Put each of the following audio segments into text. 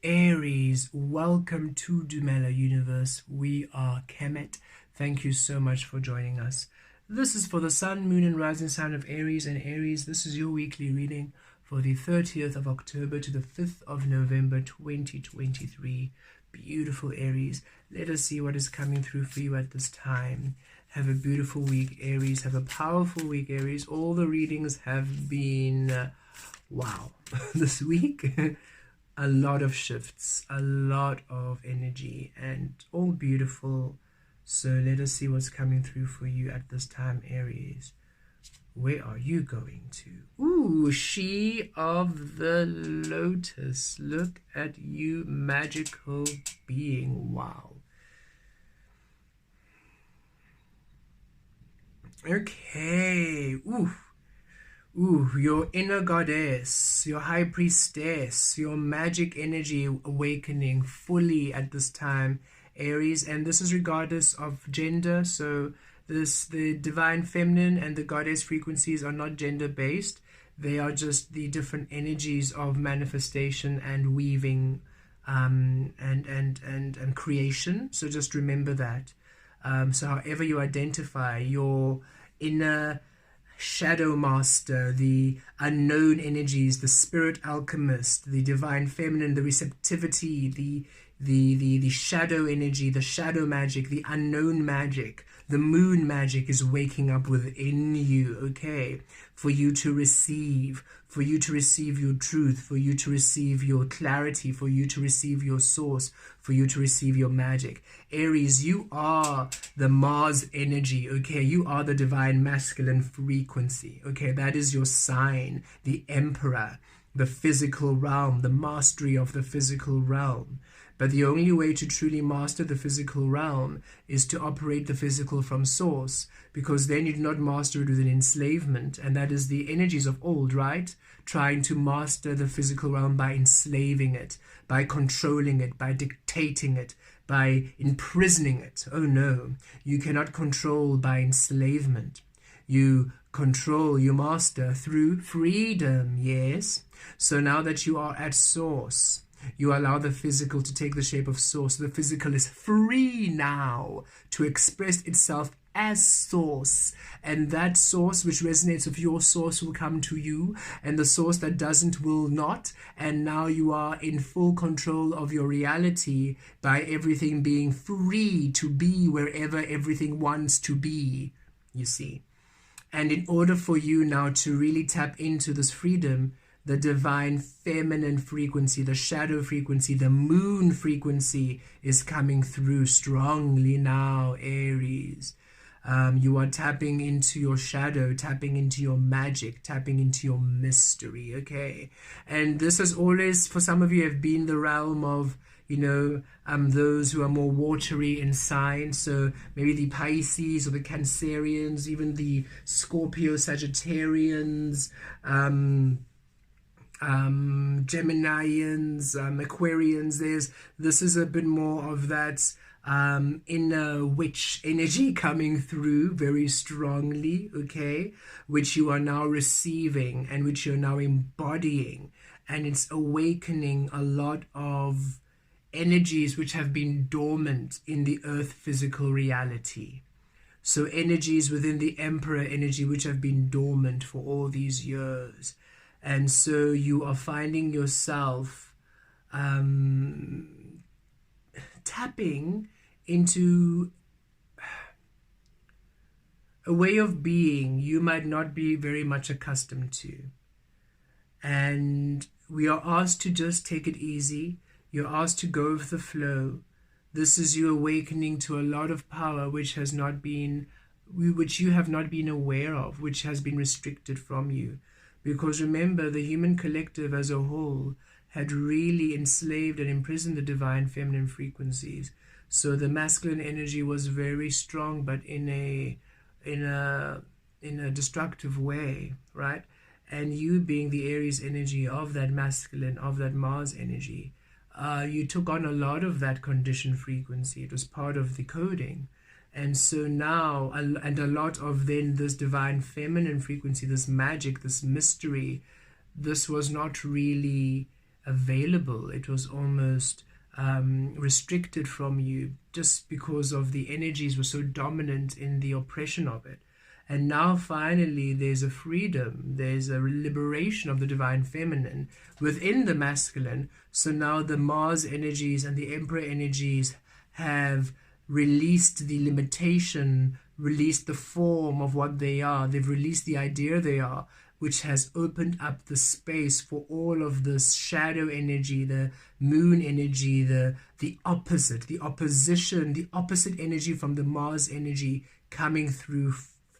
Aries, welcome to Dumela Universe. We are Kemet. Thank you so much for joining us. This is for the Sun, Moon, and Rising sign of Aries. And Aries, this is your weekly reading for the 30th of October to the 5th of November 2023. Beautiful Aries. Let us see what is coming through for you at this time. Have a beautiful week, Aries. Have a powerful week, Aries. All the readings have been, wow, this week. A lot of shifts, a lot of energy, and all beautiful. So let us see what's coming through for you at this time, Aries. Where are you going to? Ooh, She of the Lotus. Look at you, magical being. Wow. Okay. Ooh, your inner goddess, your high priestess, your magic energy awakening fully at this time, Aries. And this is regardless of gender. So the divine feminine and the goddess frequencies are not gender based. They are just the different energies of manifestation and weaving and creation. So just remember that. So however you identify your inner shadow master, the unknown energies, the spirit alchemist, the divine feminine, the receptivity, the shadow energy, the shadow magic, the unknown magic, the moon magic is waking up within you, okay? For you to receive your truth, for you to receive your clarity, for you to receive your source, for you to receive your magic. Aries, you are the Mars energy, okay? You are the divine masculine frequency, okay? That is your sign, the emperor, the physical realm, the mastery of the physical realm. But the only way to truly master the physical realm is to operate the physical from source, because then you do not master it with an enslavement, and that is the energies of old, right? Trying to master the physical realm by enslaving it, by controlling it, by dictating it, by imprisoning it. Oh no, you cannot control by enslavement. You control, you master through freedom, yes? So now that you are at source, you allow the physical to take the shape of source. The physical is free now to express itself as source, and that source which resonates with your source will come to you, and the source that doesn't will not. And now you are in full control of your reality by everything being free to be wherever everything wants to be, you see. And in order for you now to really tap into this freedom, the divine feminine frequency, the shadow frequency, the moon frequency is coming through strongly now, Aries. You are tapping into your shadow, tapping into your magic, tapping into your mystery, okay? And this has always, for some of you, have been the realm of, those who are more watery in sign. So maybe the Pisces or the Cancerians, even the Scorpio, Sagittarians, Geminians, Aquarians. This is a bit more of that inner witch energy coming through very strongly, okay, which you are now receiving and which you're now embodying, and it's awakening a lot of energies which have been dormant in the earth physical reality. So energies within the emperor energy which have been dormant for all these years. And so you are finding yourself tapping into a way of being you might not be very much accustomed to. And we are asked to just take it easy. You're asked to go with the flow. This is you awakening to a lot of power which you have not been aware of, which has been restricted from you. Because remember, the human collective as a whole had really enslaved and imprisoned the divine feminine frequencies. So the masculine energy was very strong, but in a destructive way, right? And you being the Aries energy of that masculine, of that Mars energy, you took on a lot of that conditioned frequency. It was part of the coding. And so now, and a lot of then this divine feminine frequency, this magic, this mystery, this was not really available. It was almost restricted from you, just because of the energies were so dominant in the oppression of it. And now finally there's a freedom, there's a liberation of the divine feminine within the masculine. So now the Mars energies and the Emperor energies have released the limitation, released the form of what they are. They've released the idea they are, which has opened up the space for all of this shadow energy, the moon energy, the opposite, the opposition, the opposite energy from the Mars energy coming through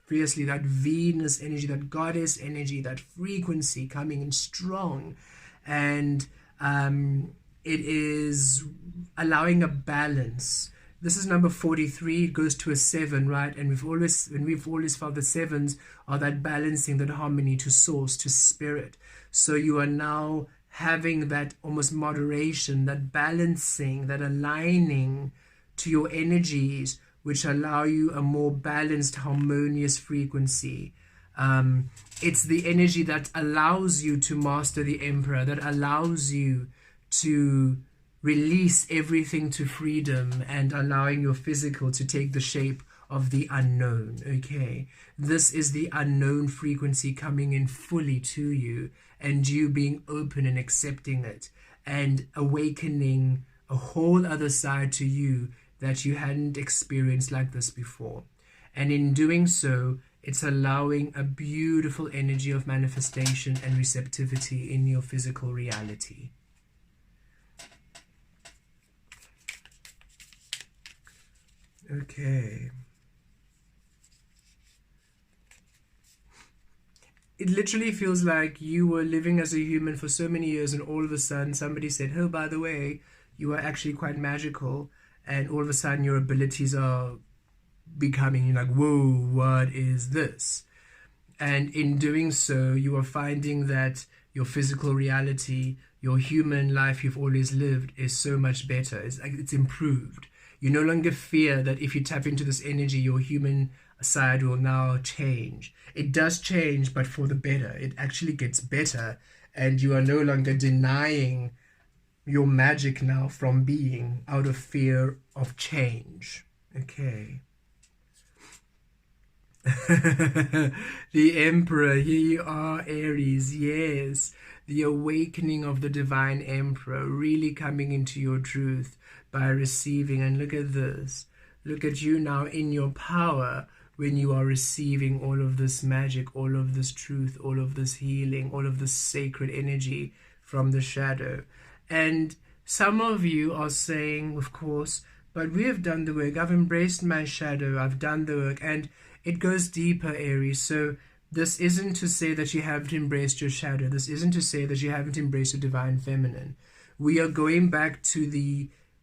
fiercely, that Venus energy, that goddess energy, that frequency coming in strong. And it is allowing a balance. This is number 43. It goes to a 7, right? And we've always felt the 7s are that balancing, that harmony to source, to spirit. So you are now having that almost moderation, that balancing, that aligning to your energies, which allow you a more balanced, harmonious frequency. It's the energy that allows you to master the Emperor, that allows you to release everything to freedom, and allowing your physical to take the shape of the unknown. Okay, this is the unknown frequency coming in fully to you, and you being open and accepting it, and awakening a whole other side to you that you hadn't experienced like this before. And in doing so, it's allowing a beautiful energy of manifestation and receptivity in your physical reality. Okay. It literally feels like you were living as a human for so many years, and all of a sudden somebody said, oh, by the way, you are actually quite magical, and all of a sudden your abilities are becoming, you're like, whoa, what is this? And in doing so, you are finding that your physical reality, your human life you've always lived, is so much better. It's improved. You no longer fear that if you tap into this energy, your human side will now change. It does change, but for the better. It actually gets better, and you are no longer denying your magic now from being, out of fear of change. Okay. The Emperor, here you are, Aries. Yes, the awakening of the divine Emperor, really coming into your truth by receiving. And look at this, look at you now in your power when you are receiving all of this magic, all of this truth, all of this healing, all of this sacred energy from the shadow. And some of you are saying, of course, but we have done the work. I've embraced my shadow. I've done the work. And it goes deeper, Aries. So this isn't to say that you haven't embraced your shadow. This isn't to say that you haven't embraced your divine feminine. We are going back to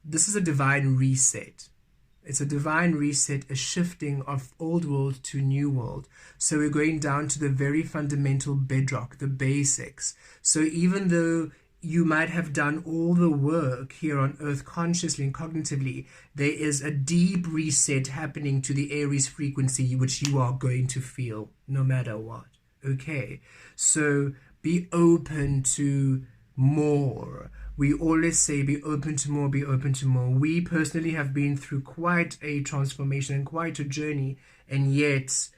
this is a divine reset. It's a divine reset, a shifting of old world to new world. So we're going down to the very fundamental bedrock, the basics. So even though you might have done all the work here on earth consciously and cognitively, there is a deep reset happening to the Aries frequency, which you are going to feel no matter what. Okay, so be open to more. We always say be open to more, be open to more. We personally have been through quite a transformation and quite a journey, and yet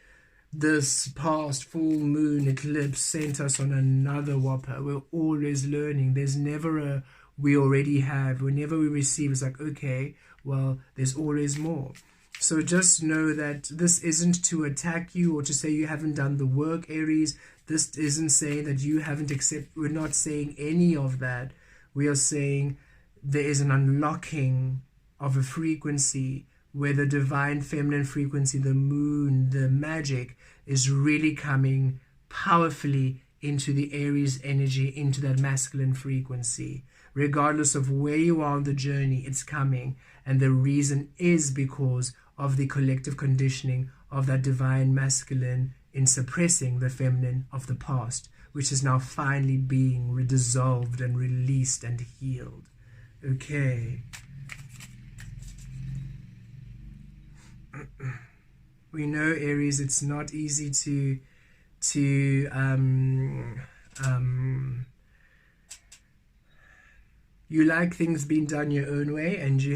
this past full moon eclipse sent us on another whopper. We're always learning. There's never a we already have. Whenever we receive, it's like, okay, well, there's always more. So just know that this isn't to attack you or to say you haven't done the work, Aries. This isn't saying that you haven't accepted. We're not saying any of that. We are saying there is an unlocking of a frequency where the divine feminine frequency, the moon, the magic, is really coming powerfully into the Aries energy, into that masculine frequency. Regardless of where you are on the journey, it's coming. And the reason is because of the collective conditioning of that divine masculine in suppressing the feminine of the past, which is now finally being dissolved and released and healed. Okay. We know, Aries, it's not easy to you like things being done your own way, and you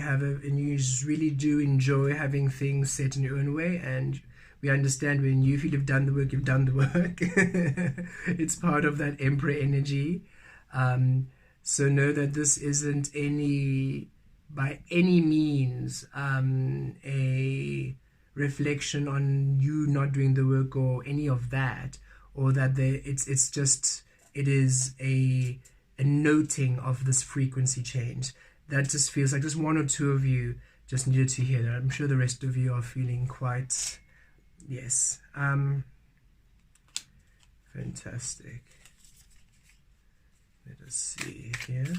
really do enjoy having things set in your own way. And we understand when you feel you've done the work, you've done the work. It's part of that Emperor energy. So know that this isn't by any means a reflection on you not doing the work or any of that, or that it is a noting of this frequency change. That just feels like just one or two of you just needed to hear that. I'm sure the rest of you are feeling quite, yes, fantastic. Let us see here.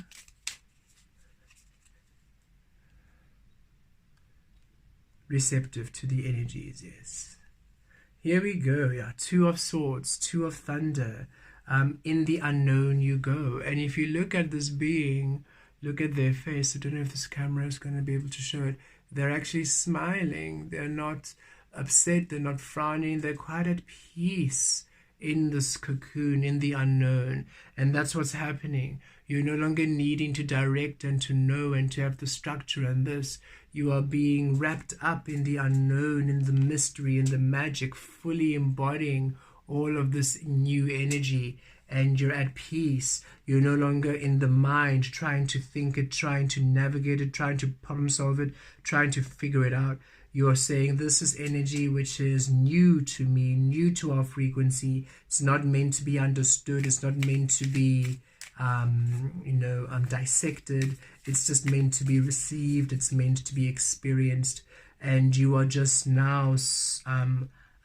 Receptive to the energies, yes. Here we go, yeah. Two of Swords, Two of Thunder. In the unknown you go. And if you look at this being, look at their face. I don't know if this camera is going to be able to show it. They're actually smiling. They're not upset. They're not frowning. They're quite at peace in this cocoon, in the unknown. And that's what's happening. You're no longer needing to direct and to know and to have the structure and this. You are being wrapped up in the unknown, in the mystery, in the magic, fully embodying all of this new energy, and you're at peace. You're no longer in the mind trying to think it, trying to navigate it, trying to problem solve it, trying to figure it out. You are saying, this is energy which is new to me, new to our frequency. It's not meant to be understood. It's not meant to be dissected. It's just meant to be received. It's meant to be experienced. And you are just now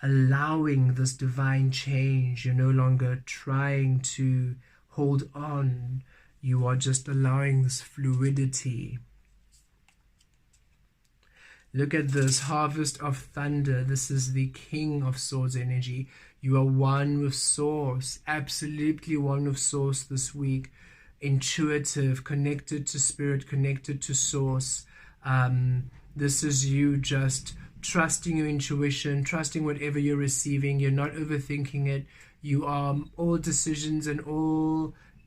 allowing this divine change. You're no longer trying to hold on. You are just allowing this fluidity. Look at this harvest of thunder. This is the King of Swords energy. You are one with Source, absolutely one with Source this week. Intuitive, connected to Spirit, connected to Source. This is you just trusting your intuition, trusting whatever you're receiving. You're not overthinking it. You are all decisions and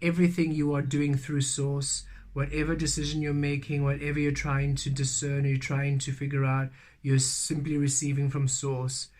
everything you are doing through Source. Whatever decision you're making, whatever you're trying to discern, you're trying to figure out, you're simply receiving from Source.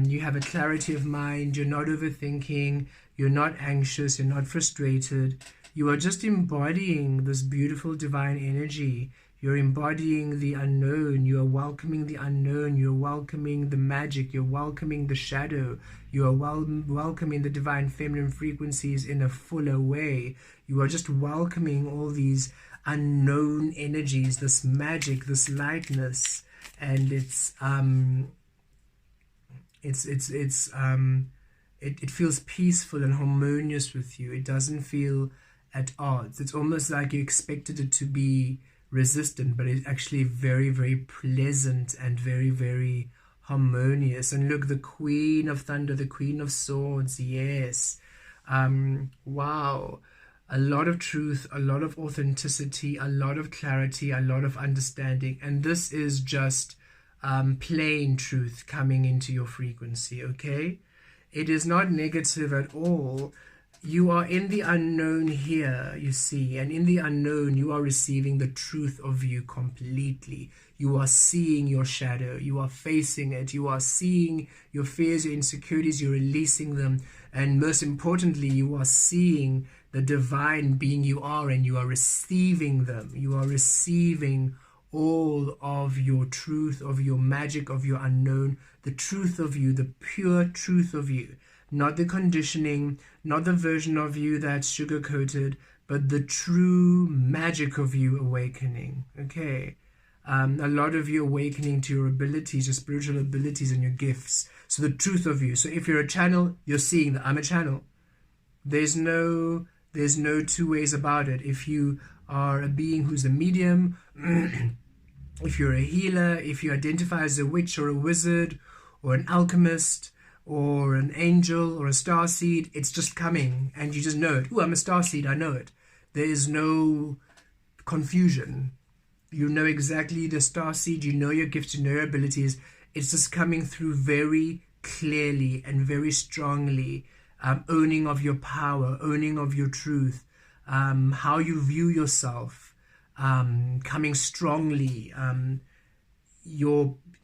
You have a clarity of mind. You're not overthinking. You're not anxious. You're not frustrated. You are just embodying this beautiful divine energy. You're embodying the unknown. You are welcoming the unknown. You're welcoming the magic. You're welcoming the shadow. You are welcoming the divine feminine frequencies in a fuller way. You are just welcoming all these unknown energies, this magic, this lightness, and it feels peaceful and harmonious with you. It doesn't feel at odds. It's almost like you expected it to be resistant, but it's actually very, very pleasant and very, very harmonious. And look, the Queen of Thunder, the Queen of Swords, yes. Wow. A lot of truth, a lot of authenticity, a lot of clarity, a lot of understanding. And this is just plain truth coming into your frequency, okay? It is not negative at all. You are in the unknown here, you see, and in the unknown you are receiving the truth of you completely. You are seeing your shadow, you are facing it, you are seeing your fears, your insecurities, you're releasing them, and most importantly, you are seeing the divine being you are, and you are receiving them. You are receiving all of your truth, of your magic, of your unknown, the truth of you, the pure truth of you. Not the conditioning, not the version of you that's sugar-coated, but the true magic of you awakening, okay? A lot of you awakening to your abilities, your spiritual abilities and your gifts. So the truth of you. So if you're a channel, you're seeing that I'm a channel. There's no two ways about it. If you are a being who's a medium, if you're a healer, if you identify as a witch or a wizard or an alchemist, or an angel or a starseed, it's just coming and you just know it. Oh, I'm a starseed, I know it. There is no confusion. You know exactly the starseed, you know your gifts, you know your abilities. It's just coming through very clearly and very strongly. Owning of your power, owning of your truth, how you view yourself, coming strongly,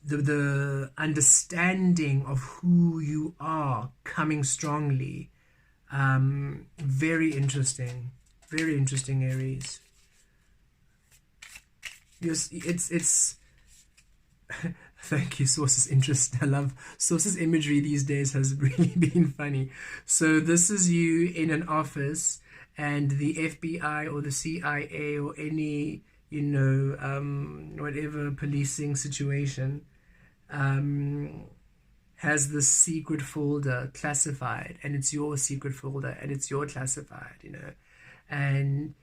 the understanding of who you are coming strongly. Very interesting, Aries. Yes, it's thank you, Source's interest. I love Source's imagery these days, has really been funny. So this is you in an office, and the FBI or the CIA or any, whatever policing situation has this secret folder classified, and it's your secret folder, and it's your classified, and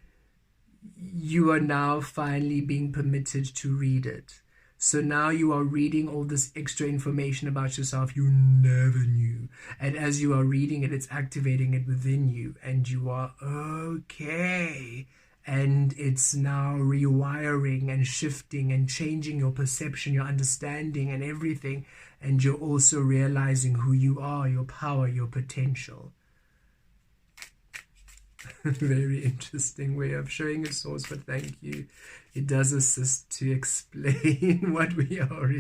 you are now finally being permitted to read it. So now you are reading all this extra information about yourself you never knew. And as you are reading it, it's activating it within you. And you are okay. And it's now rewiring and shifting and changing your perception, your understanding and everything. And you're also realizing who you are, your power, your potential. Very interesting way of showing a source, but thank you. It does assist to explain what we are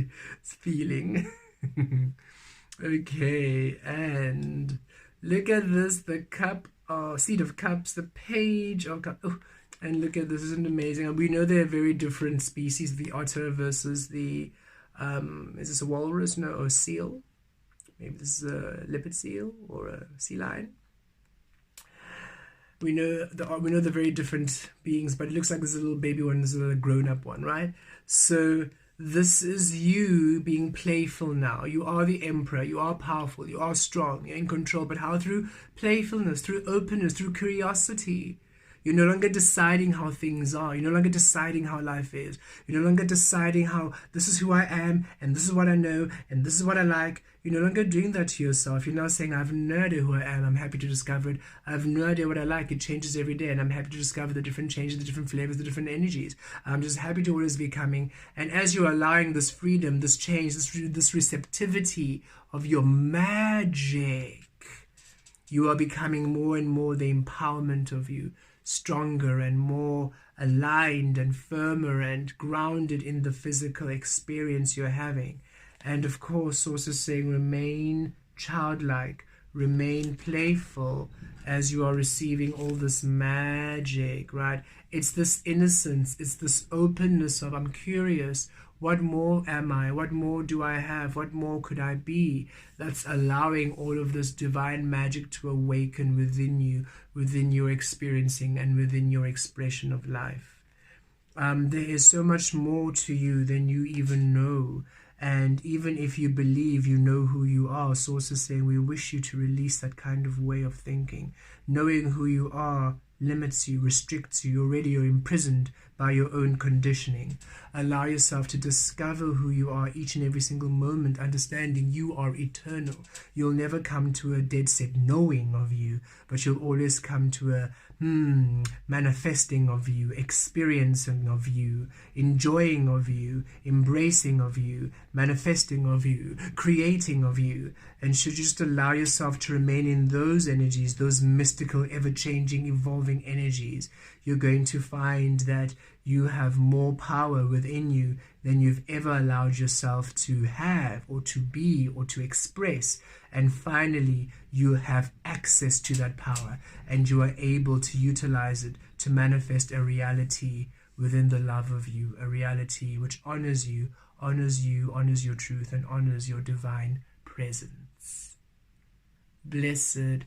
feeling. Okay, and look at this, the cup, Seed of Cups, the Page of Cups. Oh, and look at this, isn't it amazing? And we know they're very different species, the otter versus the, is this a walrus? No, or a seal? Maybe this is a leopard seal or a sea lion. We know the very different beings, but it looks like there's a little baby one, there's a little grown-up one, right? So this is you being playful now. You are the emperor, you are powerful, you are strong, you're in control, but how? Through playfulness, through openness, through curiosity. You're no longer deciding how things are. You're no longer deciding how life is. You're no longer deciding how this is who I am, and this is what I know, and this is what I like. You're no longer doing that to yourself. You're now saying, I have no idea who I am. I'm happy to discover it. I have no idea what I like. It changes every day, and I'm happy to discover the different changes, the different flavors, the different energies. I'm just happy to always be coming. And as you're allowing this freedom, this change, this receptivity of your magic, you are becoming more and more the empowerment of you, stronger and more aligned and firmer and grounded in the physical experience you're having. And of course, also saying remain childlike, remain playful as you are receiving all this magic, right? It's this innocence, it's this openness of I'm curious. What more am I? What more do I have? What more could I be? That's allowing all of this divine magic to awaken within you, within your experiencing and within your expression of life. There is so much more to you than you even know. And even if you believe you know who you are, Source is saying we wish you to release that kind of way of thinking. Knowing who you are limits you, restricts you. Already you're imprisoned by your own conditioning. Allow yourself to discover who you are each and every single moment, understanding you are eternal. You'll never come to a dead set knowing of you, but you'll always come to a manifesting of you, experiencing of you, enjoying of you, embracing of you, manifesting of you, creating of you. And should you just allow yourself to remain in those energies, those mystical, ever-changing, evolving energies, you're going to find that you have more power within you than you've ever allowed yourself to have or to be or to express. And finally, you have access to that power and you are able to utilize it to manifest a reality within the love of you, a reality which honors you, honors your truth, and honors your divine presence. Blessed